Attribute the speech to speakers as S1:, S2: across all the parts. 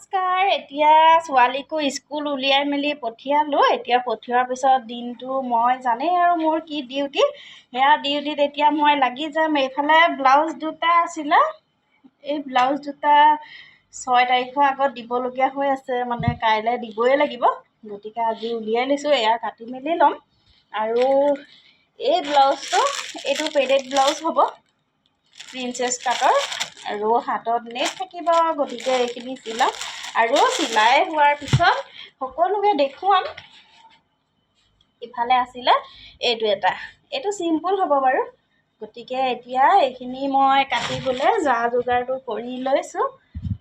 S1: নমস্কাৰ। এতিয়া ছোৱালীকো স্কুল উলিয়াই মেলি পঠিয়ালোঁ। এতিয়া পঠিওৱাৰ পিছত দিনটো মই জানেই আৰু মোৰ কি ডিউটি, সেয়া ডিউটিত এতিয়া মই লাগি যাম। এইফালে ব্লাউজ দুটা আছিলে, এই ব্লাউজ দুটা 6 তাৰিখৰ আগত দিবলগীয়া হৈ আছে, মানে কাইলৈ দিবই লাগিব। গতিকে আজি উলিয়াই লৈছোঁ, এয়া কাটি মেলি ল'ম। আৰু এই ব্লাউজটো এইটো পেডেড ব্লাউজ হ'ব, প্ৰিন্সেছ কাটৰ, আৰু হাতত নেট থাকিব। গতিকে এইখিনি চিলাম আৰু চিলাই হোৱাৰ পিছত সকলোকে দেখুৱাম। ইফালে আছিলে এইটো এটা, এইটো চিম্পুল হ'ব বাৰু। গতিকে এতিয়া এইখিনি মই কাটিবলৈ যা যোগাৰটো কৰি লৈছোঁ।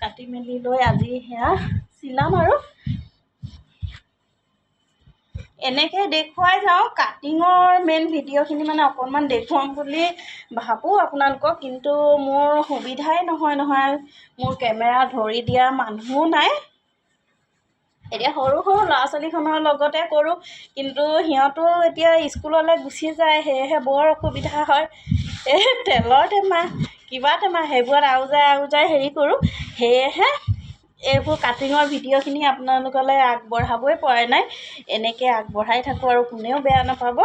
S1: কাটি মেলি লৈ আজি সেয়া চিলাম আৰু এনেকৈ দেখুৱাই যাওঁ। কাটিঙৰ মেইন ভিডিঅ'খিনি মানে অকণমান দেখুৱাম বুলি ভাবোঁ আপোনালোকক, কিন্তু মোৰ সুবিধাই নহয়। মোৰ কেমেৰা ধৰি দিয়া মানুহো নাই। এতিয়া সৰু ল'ৰা ছোৱালীখনৰ লগতে কৰোঁ, কিন্তু সিহঁতো এতিয়া স্কুললৈ গুচি যায়, সেয়েহে বৰ অসুবিধা হয়। এই তেলৰ টেমা কিবা টেমা সেইবোৰত আওজাই হেৰি কৰোঁ। সেয়েহে এইবোৰ কাটিঙৰ ভিডিঅ'খিনি আপোনালোকলৈ আগবঢ়াবই পৰা নাই। এনেকৈ আগবঢ়াই থাকোঁ আৰু কোনেও বেয়া নাপাব।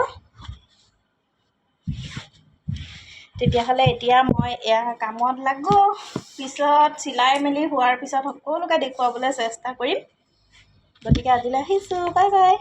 S1: তেতিয়াহ'লে এতিয়া মই এয়া কামত লাগোঁ। পিছত চিলাই মেলি হোৱাৰ পিছত সকলোকে দেখুৱাবলৈ চেষ্টা কৰিম। গতিকে আজিলৈ আহিছোঁ, বাই বাই।